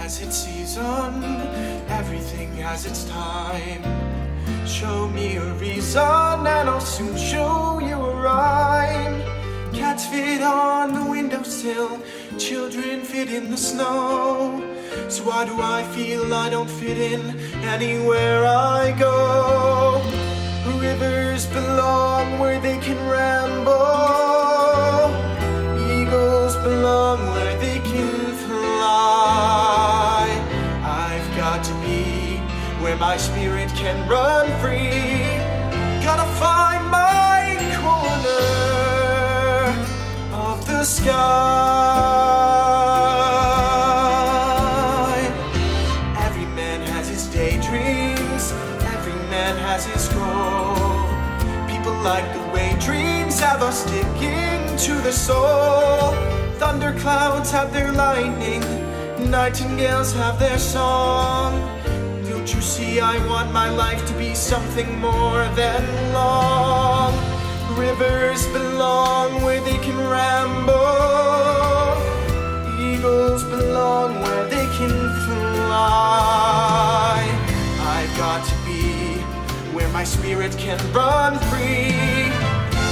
has its season, everything has its time. Show me a reason and I'll soon show you a rhyme. Cats fit on the windowsill, children fit in the snow. So why do I feel I don't fit in anywhere I go? Rivers belong where they can ramble. Eagles belong where they can fly. I've got to be where my spirit can run free. Gotta find my corner of the sky. Every man has his daydreams, every man has his goal. People like the way dreams have us sticking to the soul. Thunderclouds have their lightning, nightingales have their song. Don't you see I want my life to be something more than long? Rivers belong where they can ramble. Eagles belong where they can fly. I've got to be where my spirit can run free.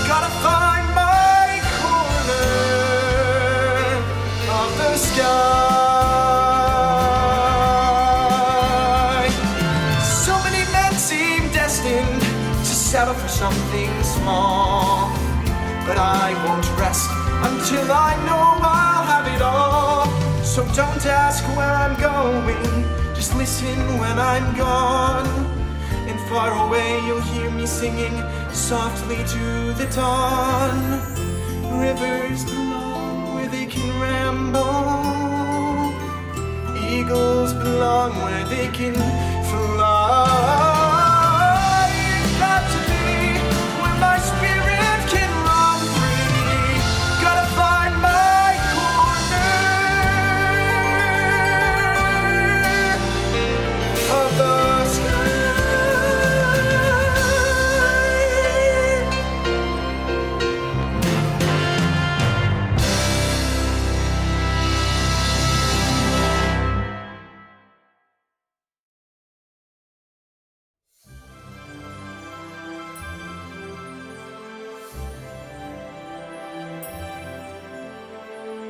Gotta find my corner of the sky. So many men seem destined to settle for something small, but I won't rest until I know I'll have it all. So don't ask where I'm going, just listen when I'm gone. And far away you'll hear me singing softly to the dawn. Rivers belong where they can ramble. Eagles belong where they can fly. You've got to be where my spirit can run free. Gotta find my corner of the sky.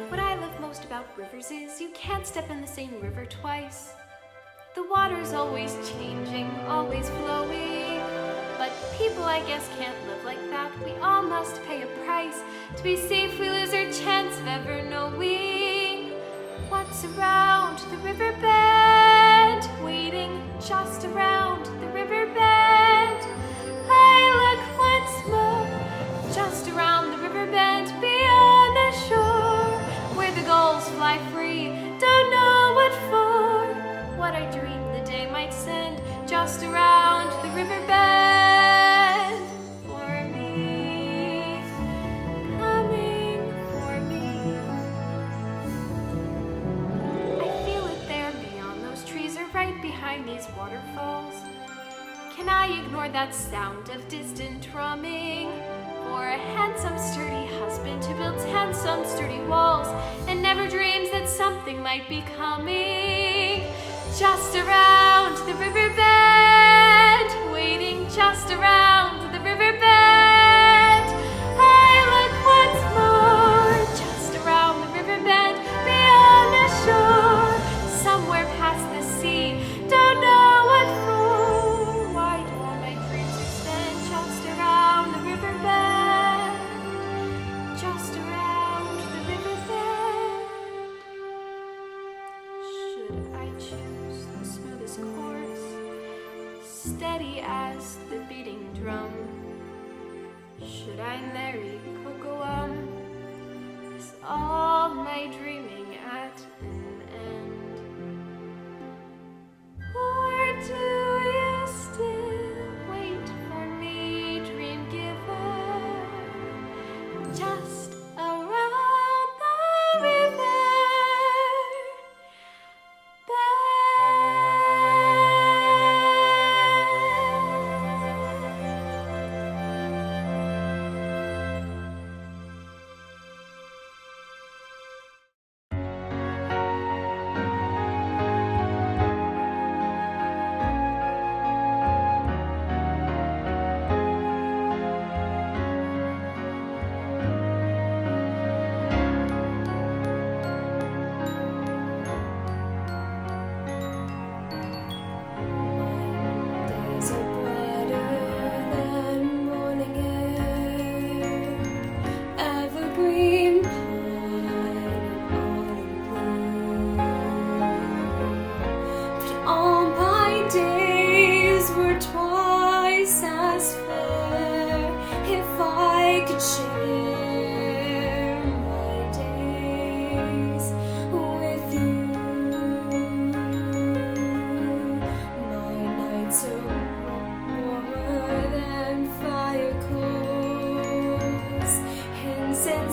What I love most about rivers is you can't step in the same river twice. The water's always changing, always flowing. But people, I guess, can't live like that. We all must pay a price. To be safe, we lose our chance of ever knowing what's around the riverbend, waiting just around the riverbend. I look once more, just around the riverbend, beyond the shore, where the gulls fly free, don't know what for. What I dream the day might send, just around the riverbend, for me, coming for me. I feel it there beyond those trees, or right behind these waterfalls. Can I ignore that sound of distant drumming? For a handsome, sturdy husband who builds handsome, sturdy walls and never dreams that something might be coming. Just around the riverbend, waiting just around the riverbend. I look once more, just around the riverbend, beyond the shore, somewhere past the sea, don't know what for. Why do all my dreams extend just around the riverbend, just around the riverbend? Should I choose the smoothest course, steady as the beating drum? Should I marry Cocoa? Is all my dreaming at an end? Or do you still wait for me, dream giver, just around the river?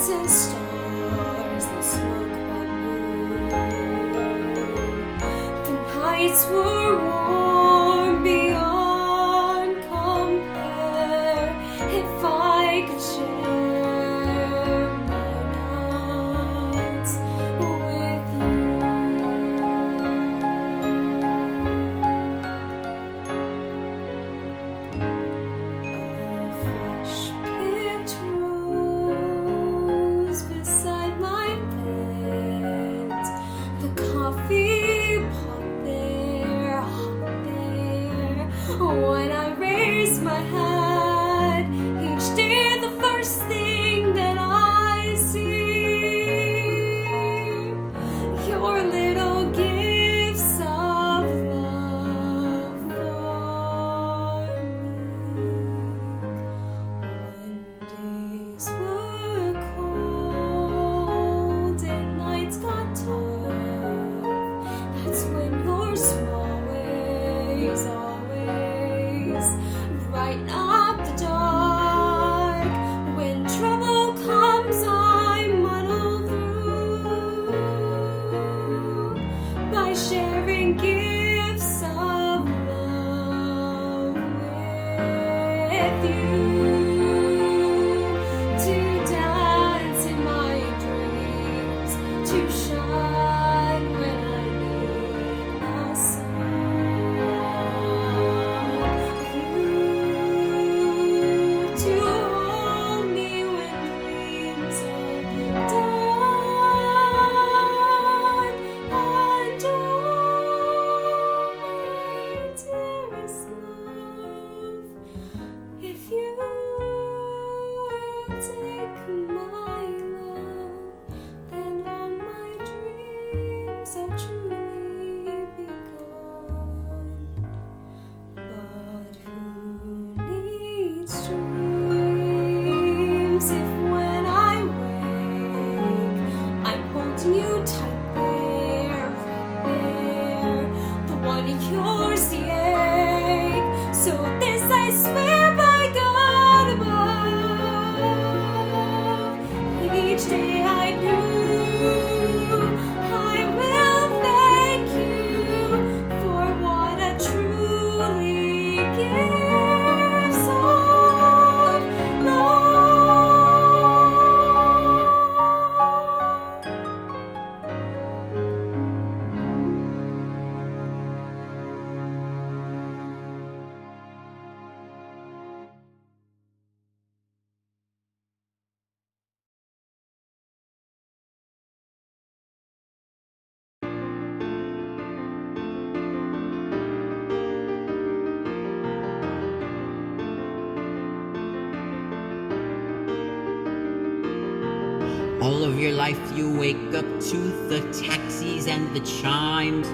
lights and stars, the smoke bamboo. The nights were warm beyond compare. If I could share my nights with you. Fresh picked rose beside my bed, the coffee pot there, hot there. When I raise my head each day, the first thing that I see, your little gifts of love for me. When days were cold and nights got tough, that's when your small ways always brighten up the dark. When trouble comes, I muddle through by sharing gifts of love with you. To dance in my dreams, to shine when I need the sun. You to hold me when dreams are done. And oh, my dearest love, if you take my love, then all my dreams are truly begun. But who needs dreams if when I wake I'm holding you tight there, right there, the one yours the ache. So this I swear by God above, each day I knew I will thank you for what a truly gives of love. All of your life you wake up to the taxis and the chimes,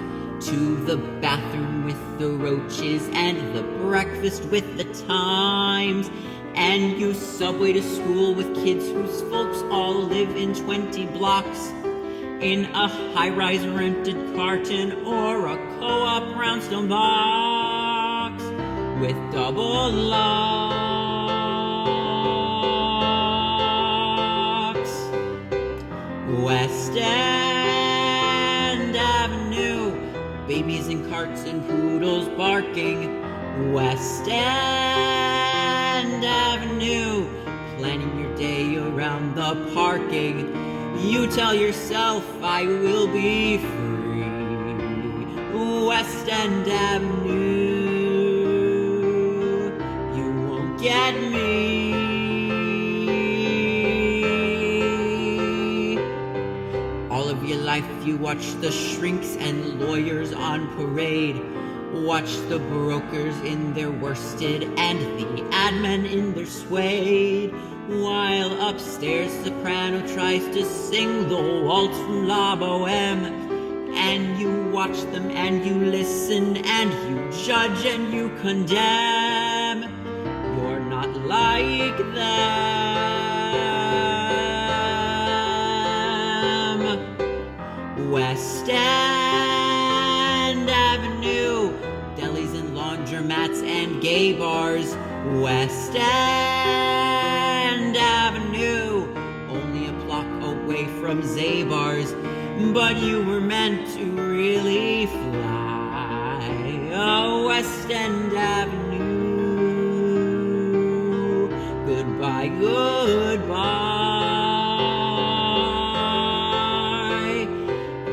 to the bathroom with the roaches and the breakfast with the Times. And you subway to school with kids whose folks all live in 20 blocks, in a high-rise rented carton or a co-op brownstone box with double locks. West End Avenue, babies in carts and poodles barking. West End Avenue, planning your day around the parking. You tell yourself, I will be free. West End Avenue, you won't get me. All of your life you watch the shrinks and lawyers on parade, watch the brokers in their worsted and the ad men in their suede, while upstairs soprano tries to sing the waltz from La Boheme. And you watch them and you listen and you judge and you condemn. You're not like them. West End Avenue, delis and laundromats and gay bars. West End Avenue, only a from Zabar's, but you were meant to really fly. Oh, West End Avenue, goodbye, goodbye.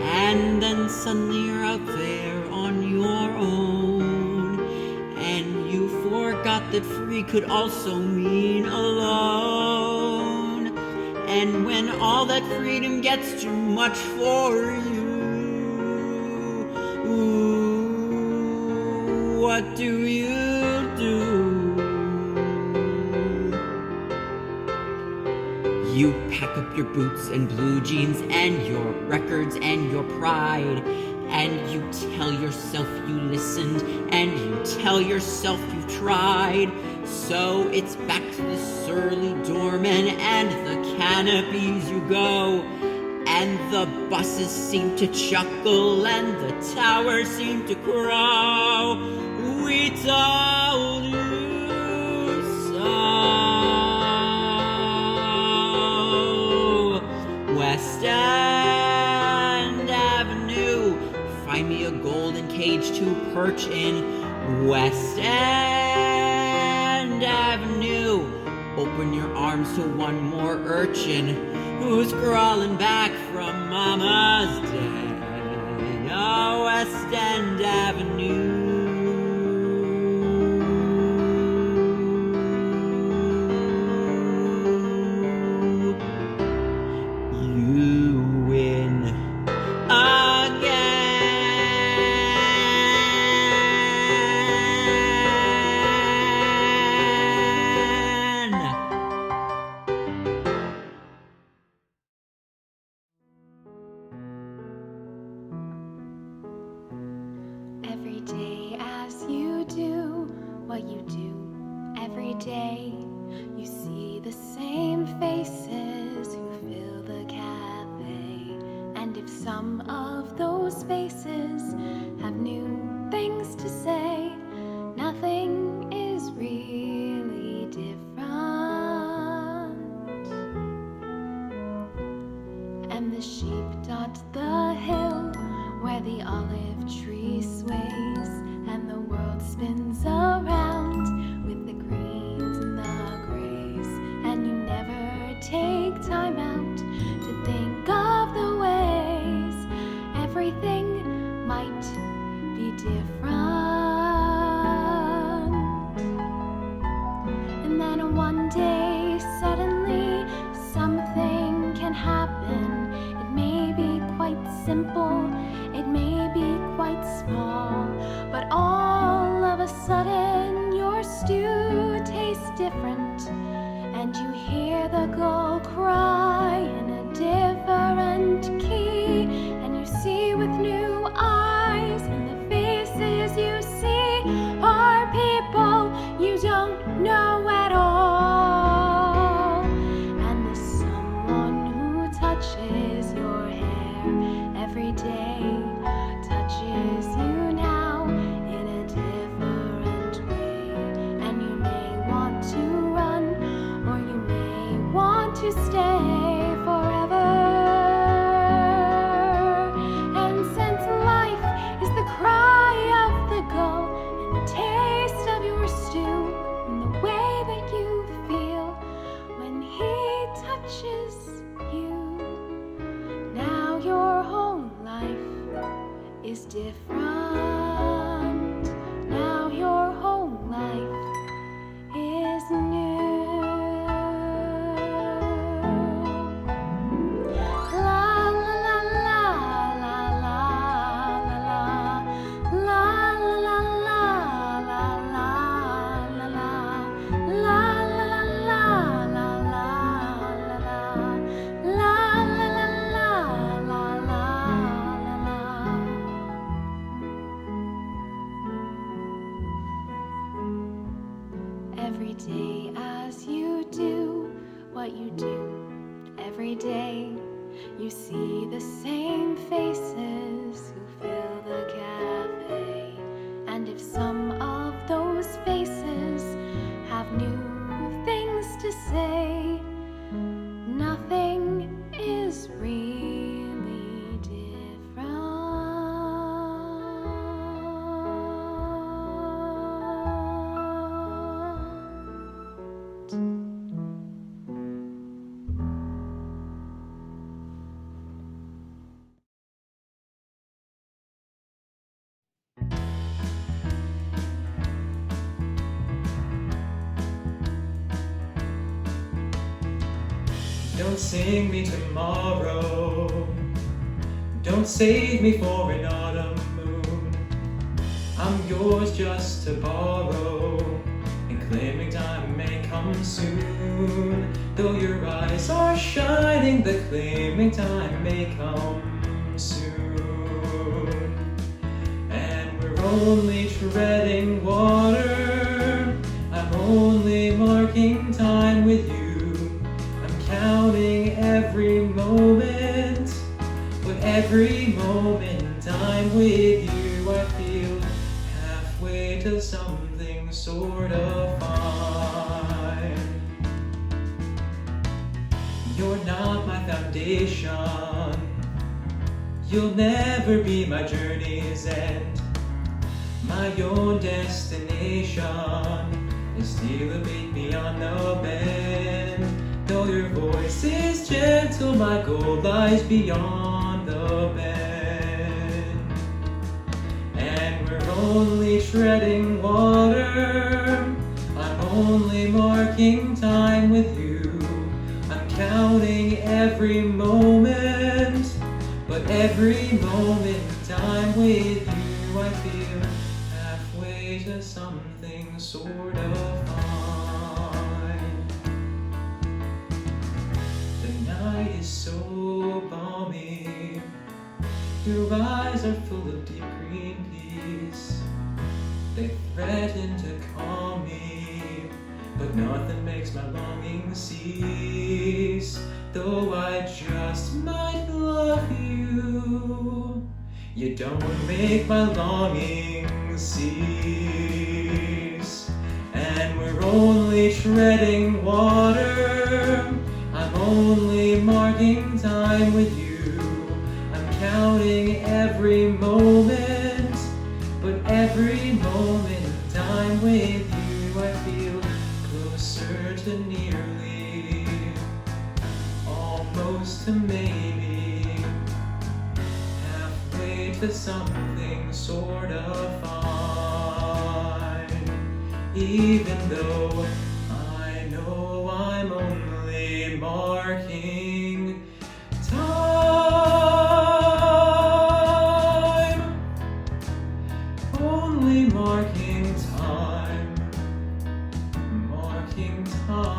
And then suddenly you're out there on your own, and you forgot that free could also mean alone. And when all that freedom gets too much for you, what do you do? You pack up your boots and blue jeans and your records and your pride, and you tell yourself you listened, and you tell yourself you've tried. So it's back to the surly doorman and the canopies you go, and the buses seem to chuckle and the towers seem to crow. We told you so. West End Avenue, find me a golden cage to perch in. West End Avenue, open your arms to one more urchin who's crawling back from Mama's den. Oh, West End Avenue. You win again. Every day as you do what you do, every day you see the same faces who fill the cafe. And if some of those faces have new things to say, nothing is really different. And the sheep dot the hill where the olive tree sways, and the world spins around with the greens and the grays. And you never take time out to think of the ways everything might be different. And then one day suddenly something can happen. It may be quite simple, it may be quite small, but all of a sudden your stew tastes different, and you hear the gull cry in a different key, and you see with new eyes, and the faces you see are people you don't know at all. And the someone who touches your hair every day touches you now in a different way. And you may want to run, or you may want to stay forever. And since life is the cry of the gull, and the taste of your stew, and the way that you feel when he touches you, now your whole life is different. Now your whole life is new. La la la la la la la la la la la la la la la la la la la Every day as you do what you do, every day you see the same faces who fill the cafe. And if some of those faces have new things to say, nothing is real. Don't sing me tomorrow. Don't save me for an autumn moon. I'm yours just to borrow, and claiming time may come soon. Though your eyes are shining, the claiming time may come soon. And we're only treading water. I'm only marking time with you. I'm counting every moment, but every moment I'm with you, I feel halfway to something sort of fine. You're not my foundation. You'll never be my journey's end. My own destination is still a bit beyond the bend. Though your voice is gentle, my goal lies beyond the bend. And we're only treading water. I'm only marking time with you. I'm counting every moment, but every moment I'm with you, I feel halfway to something sort of fine. The night is so balmy. Your eyes are full of deep green peace. They threaten to calm me, but nothing makes my longing cease. Though I just might love you, you don't make my longing cease. And we're only treading water. I'm only marking time with you. I'm counting every moment, but every moment I'm with you, I feel closer to nearly, almost to maybe, halfway to something sort of fine. Even though I know I'm only marking time, only marking time, marking time.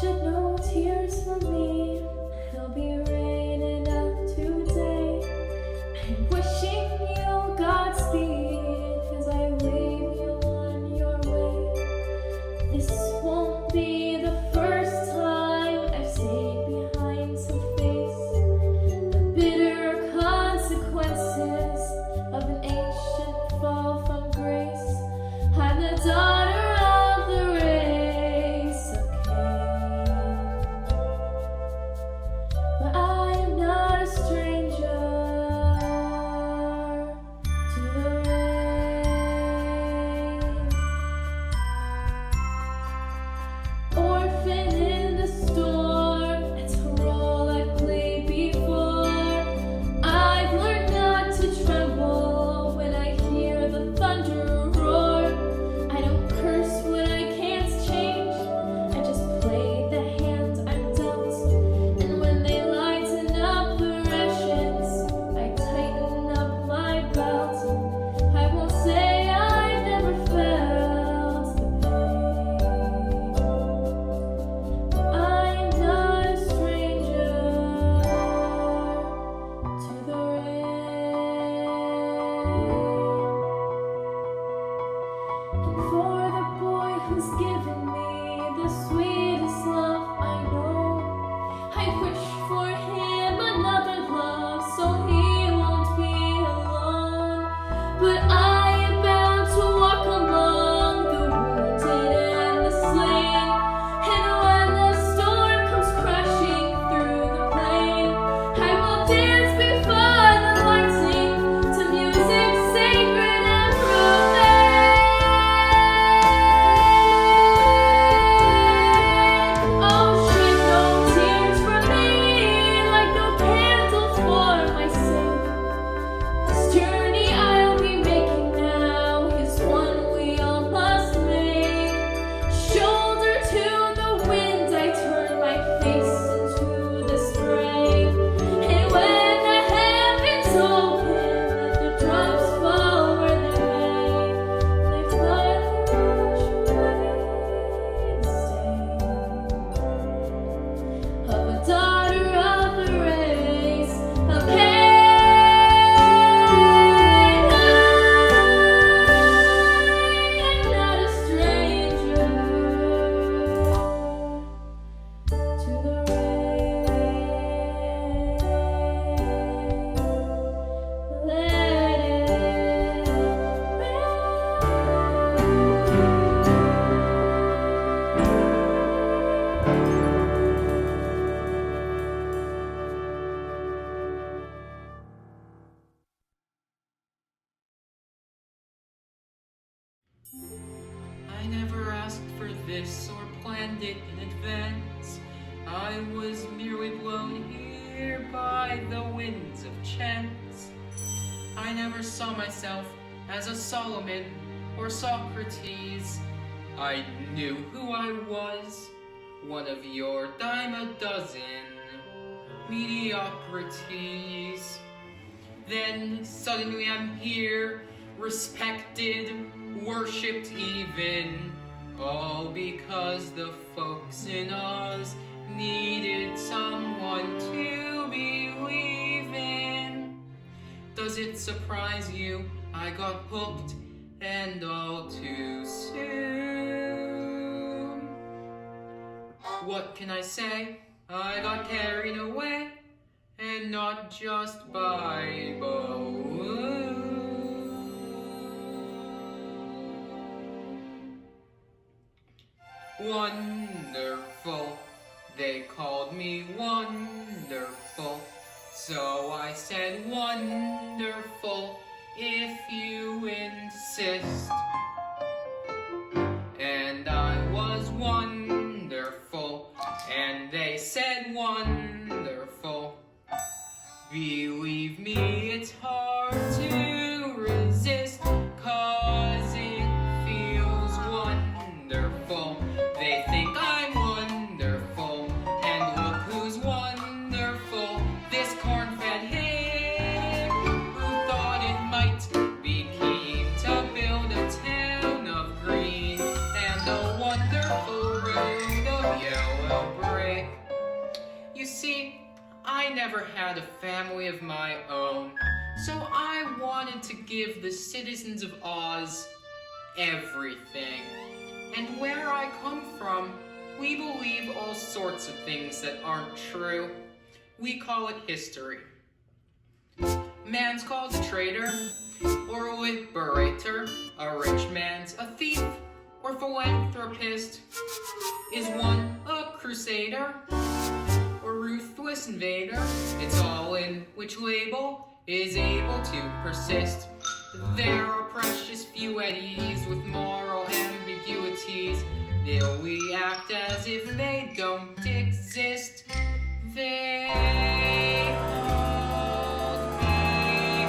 Shed no tears for me, he'll be raining out today. I'm wishing you Godspeed as I wave you on your way. This won't be the first time I've stayed behind to face the bitter consequences of an ancient fall from grace. I'm the daughter of the race of Cain, but I am not a stranger to the rain. Orphan in the storm, it's a role I've played before. I've learned not to tremble when I hear the thunder roar. I don't curse what I can't change, I just play the hand I'm dealt. And when they lighten up the rations, I tighten up my belt. I won't say I've never felt the pain, but I am not a stranger to the rain. And for the boy who's given me the sweetest love I know, I wish for him another love so he won't be alone. But I am bound to walk among the wounded and the slain. And when the storm comes crashing through the plain, I will dance before the lightning to music sacred and profane. this or planned it in advance. I was merely blown here by the winds of chance. I never saw myself as a Solomon or Socrates. I knew who I was, one of your dime a dozen mediocrities. Then suddenly I'm here, respected, worshipped even, all because the folks in Oz needed someone to believe in. Does it surprise you I got hooked and all too soon? What can I say? I got carried away, and not just by balloon. Wonderful, they called me wonderful, so I said wonderful if you insist. And I was wonderful, and they said wonderful. Believe me, it's hard to resist, 'cause it feels wonderful. They think I'm wonderful, and look who's wonderful, this corn-fed hag who thought it might be keen to build a town of green and a wonderful road of yellow brick. You see, I never had a family of my own, so I wanted to give the citizens of Oz everything. And where I come from, we believe all sorts of things that aren't true. We call it history. Man's called a traitor, or a liberator. A rich man's a thief, or philanthropist. Is one a crusader, or ruthless invader? It's all in which label is able to persist. There are precious few at ease with moral ambiguities. They'll react as if they don't exist. They called me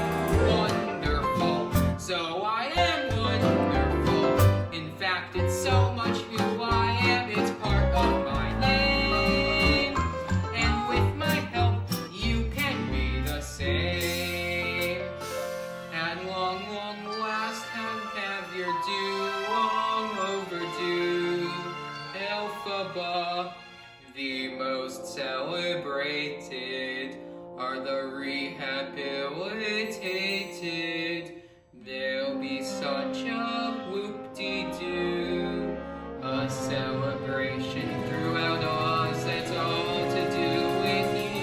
wonderful, so I am wonderful. In fact, it's so much who I am, it's part of my name. And with my help, you can be the same. At long, long last, have your due, long overdue. Elphaba, the most celebrated are the rehabilitated. There'll be such a whoop-de-doo, a celebration throughout Oz that's all to do with you.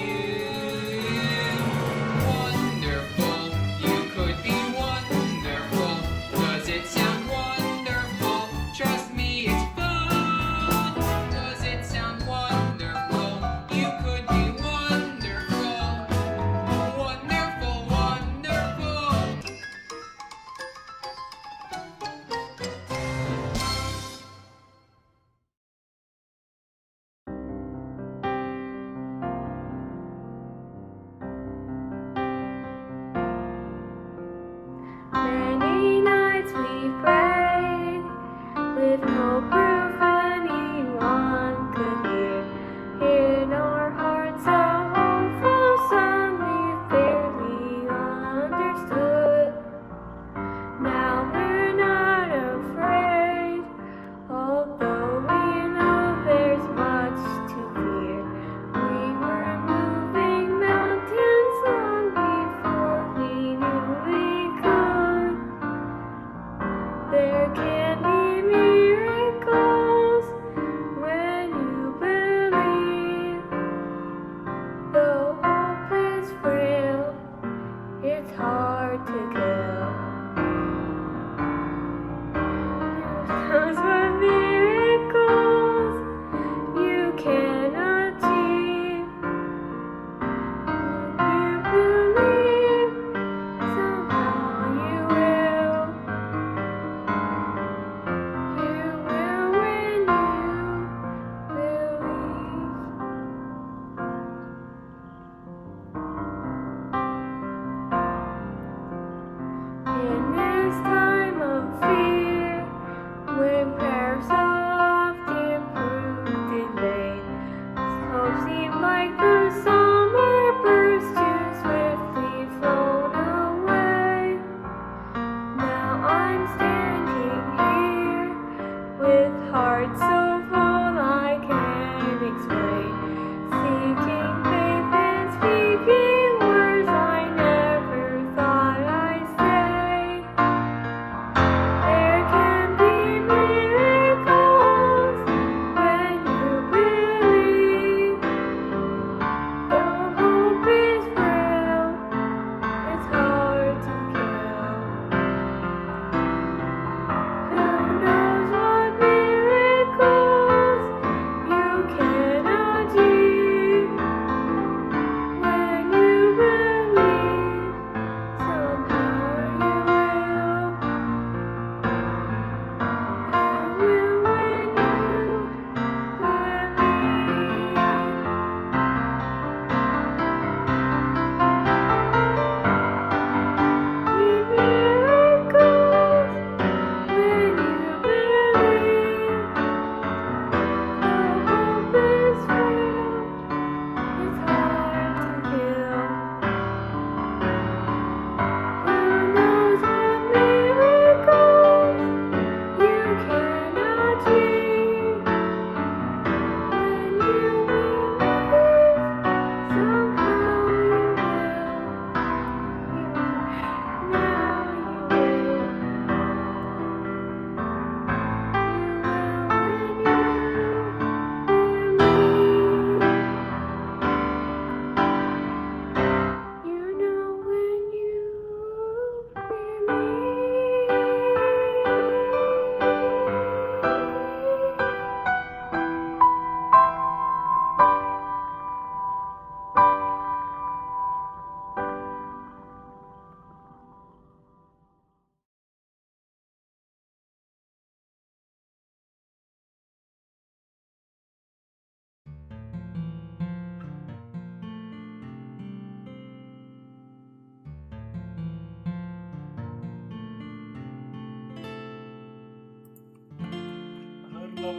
Wonderful, you could be wonderful. Does it sound wonderful? Trust me, it's fun. Does it sound wonderful? You could be wonderful. Wonderful, wonderful. Many nights we prayed with no proof anyone could hear. In our hearts a hopeful song we barely understood. Now we're not afraid, although we know there's much to fear. We were moving mountains long before we knew we could. There can be miracles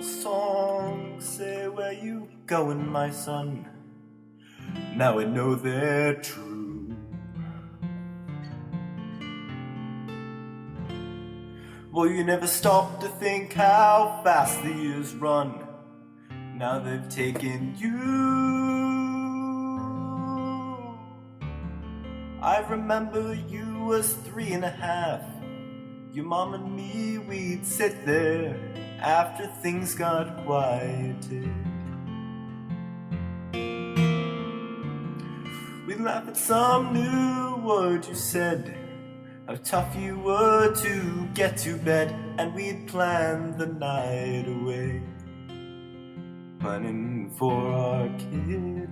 little songs say where you going, my son. Now I know they're true. Well, you never stop to think how fast the years run. Now they've taken you. I remember you was 3.5. Your mom and me, we'd sit there after things got quieted. We'd laugh at some new word you said, how tough you were to get to bed, and we'd plan the night away, planning for our kid.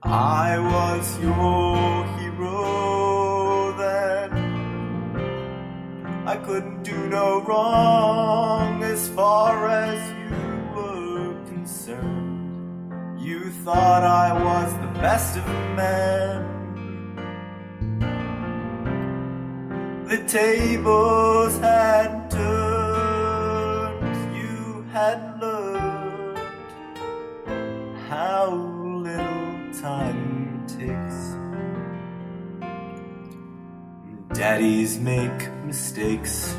I was your hero then. I couldn't do no wrong as far as you were concerned. You thought I was the best of men. The tables had turned. You had learned how little time it takes. Daddies make mistakes.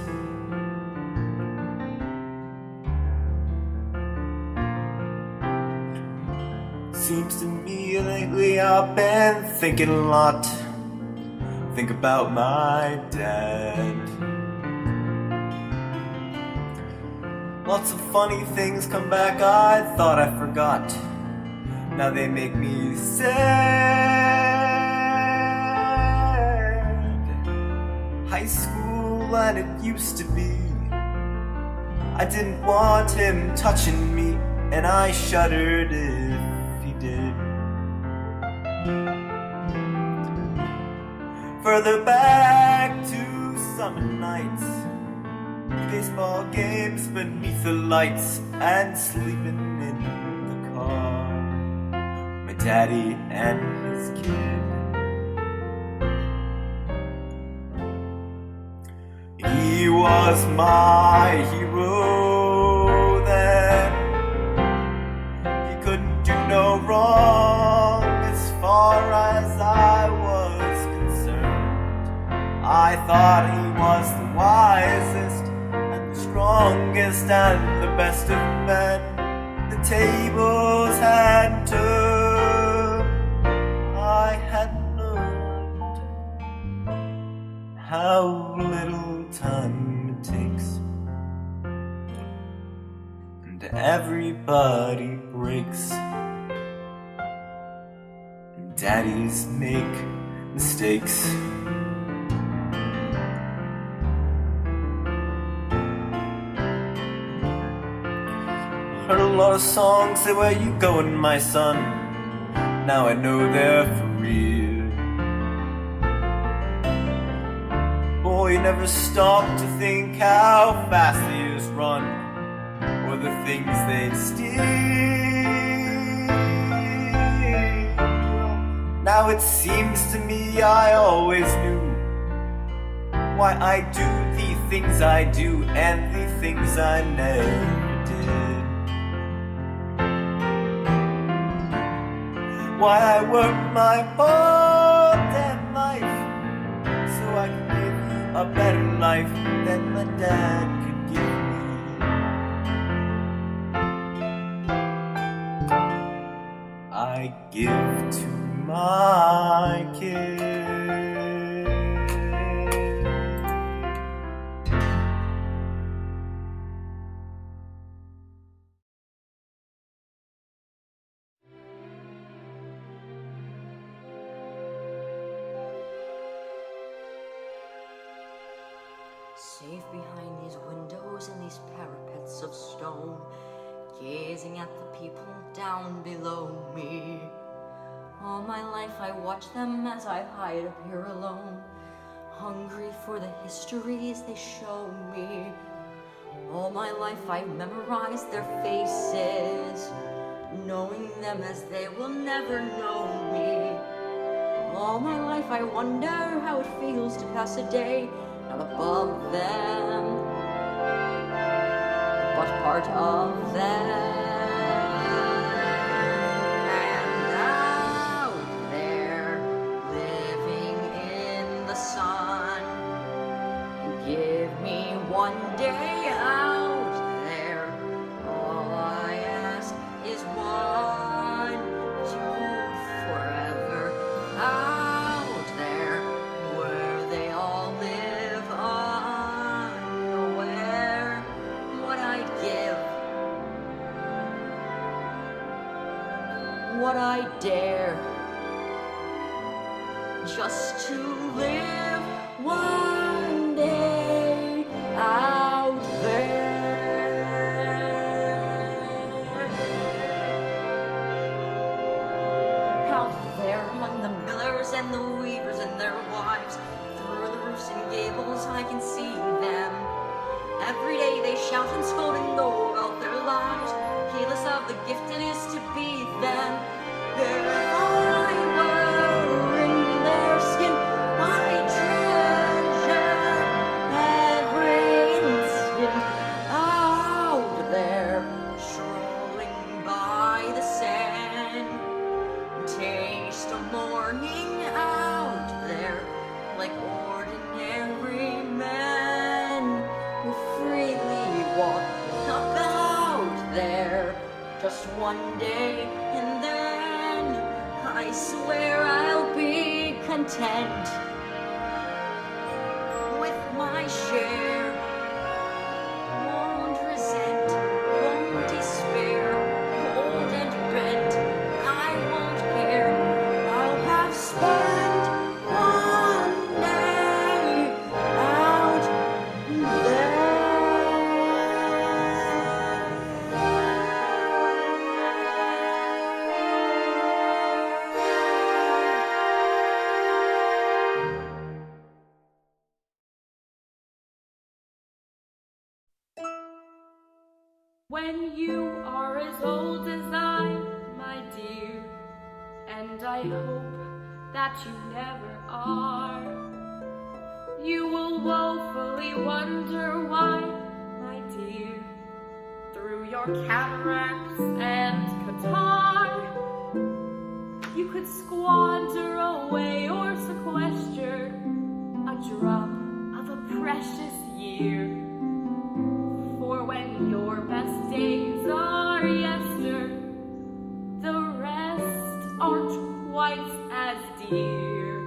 Seems to me lately I've been thinking a lot. Think about my dad. Lots of funny things come back I thought I forgot. Now they make me sad. High school and it used to be. I didn't want him touching me, and I shuddered if he did. Further back to summer nights, baseball games beneath the lights, and sleeping in the car. My daddy and his kid. He was my hero then. He couldn't do no wrong as far as I was concerned. I thought he was the wisest and the strongest and the best of men. The tables had turned. I had learned how little time it takes, and everybody breaks, and daddies make mistakes. Heard a lot of songs say where you going, my son. Now I know they're for real. Boy, you never stop to think how fast the years run, or the things they steal. Now it seems to me I always knew why I do the things I do and the things I never did. Why I work my whole damn life so I can give you a better life than my dad could give me. I give to my kid. Safe behind these windows and these parapets of stone, gazing at the people down below me. All my life I watch them as I hide up here alone, hungry for the histories they show me. All my life I memorize their faces, knowing them as they will never know me. All my life I wonder how it feels to pass a day, no not above them, but part of them. And out there, living in the sun, give me one day out there. All I ask is one to forever. Out there, where they all live unaware. What I'd give, what I dare, just to live one day out there. Out there among the millers and the weavers and their wives, through the roofs and gables I can see them. Every day they shout and scold and go about their lives, heedless of the gift it is to be them. If I were in their skin, I'd treasure every instant. Out there, strolling by the sand, taste of morning out there, like ordinary men who freely walk about there. Just one day, and then I swear I'll be content with my share. Won't resent, won't despair, cold and rent. I won't care. I'll have spent one day out there. When you are as old as I, my dear, and I hope that you never are, you will woefully wonder why, my dear, through your cataracts and catarrh, you could squander away or sequester a drop of a precious year. For when your best days are yester, the rest are twice as dear.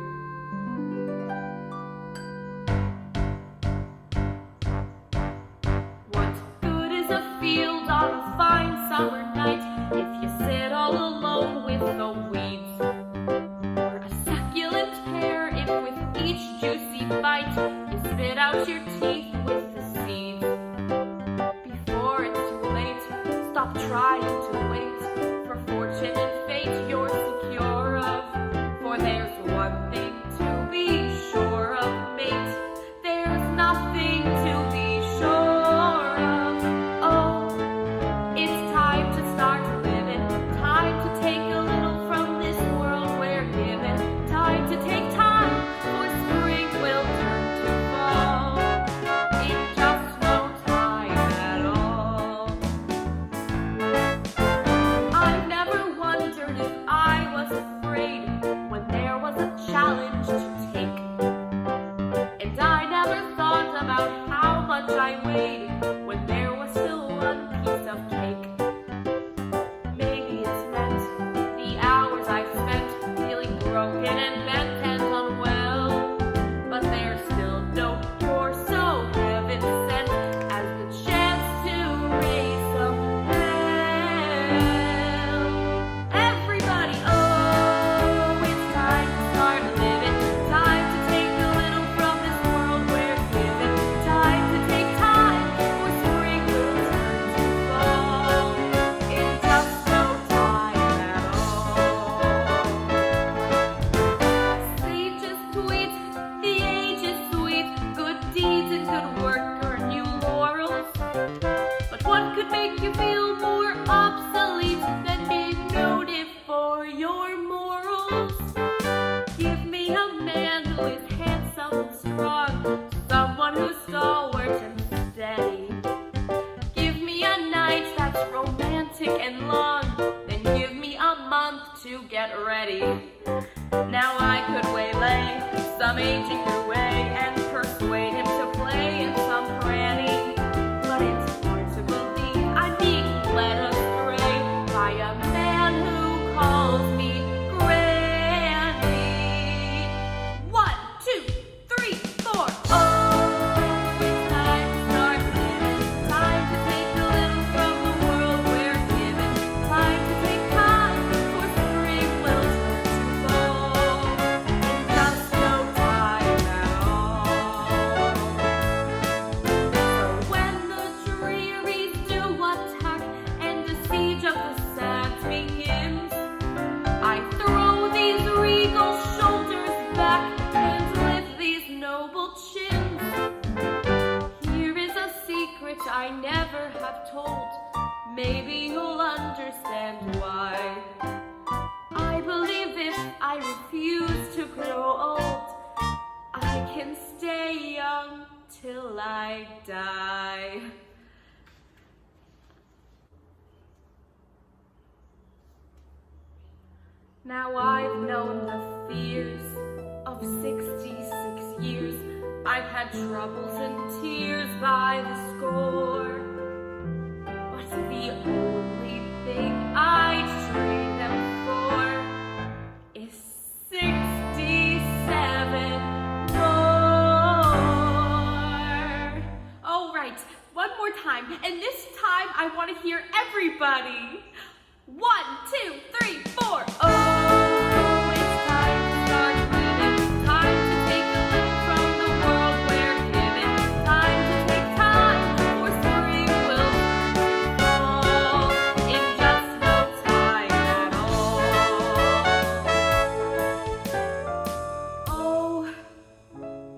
What good is a field on a fine summer night if you sit all alone with the weeds? Or a succulent pear if with each juicy bite you spit out your teeth with the seeds? Before it's too late, stop trying to wait for fortune and fate you're secure of. For there's one thing to be sure of, mate. There's nothing to be sure of. Oh, it's time to start living. Time to take a little from this world we're given. Time to take time, for spring will turn to fall in just no time at all. I've never wondered if I was afraid when there was a challenge to take. And I never thought about how much I weighed when there was still one piece of cake. Maybe it's meant the hours I've spent feeling broken and bent and unwell. But there's still no cure so heaven sent as the chance to raise some hell. Everybody, oh, it's time to start living. Time to take a little from this world we're given. Time to take time, for spring will turn to fall in just no time at all. Sages tweet, the age is sweet, good deeds and good work earn you laurels. But what could make you feel more obsolete than being noted for your morals? Give me a man who is handsome and strong, someone maybe you'll understand why. I believe if I refuse to grow old, I can stay young till I die. Now I've known the fears of 66 years. I've had troubles and tears by the score. But the only thing I'd trade them for is 67 more. Oh, right. One more time. And this time I want to hear everybody. 1, 2, 3, 4. Oh, it's time to start living. Time to take a living from the world we're given. Time to take time, for spring will fall in just no time at all. Oh,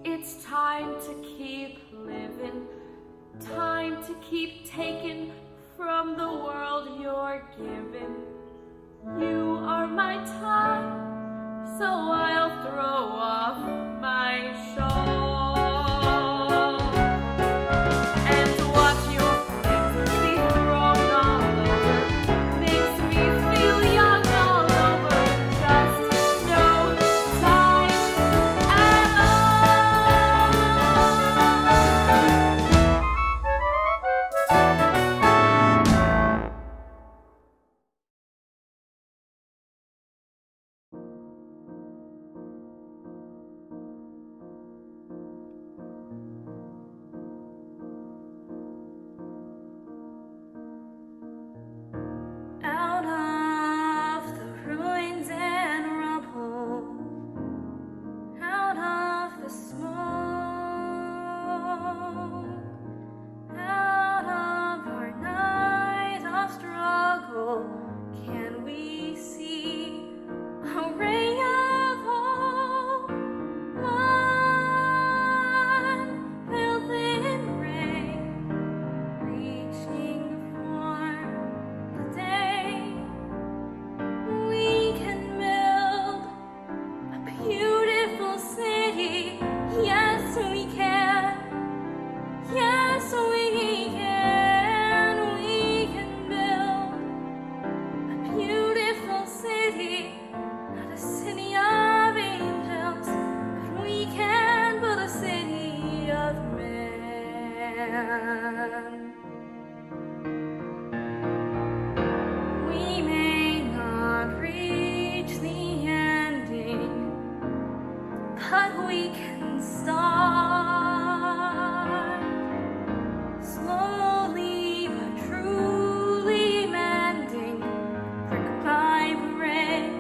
it's time to keep living. Time to keep taking from the world you're given. You are my time, so I'll throw off my shawl and watch your friends be thrown all over. Makes me feel young all over. Just no time at Out of the ruins and rubble, out of the smoke, out of our night of struggle, can we see a ray of hope? One building ray, reaching for the day we can build a beautiful city. Yes, we can. Yes, we can. We can build a beautiful city, not a city of angels, but we can build a city of men. We may not reach the ending, but we can start slowly but truly mending, brick by brick,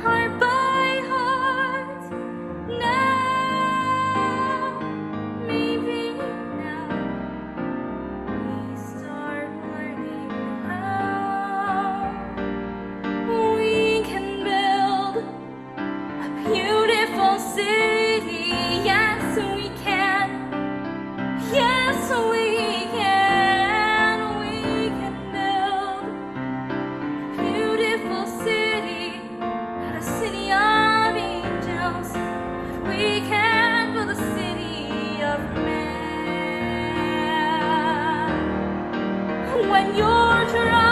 heart by heart. Now, maybe now, we start learning how we can build a beautiful city. Yes, we can. Yes, we can. We can build a beautiful city, not a city of angels, but we can build a city of men. When you're trying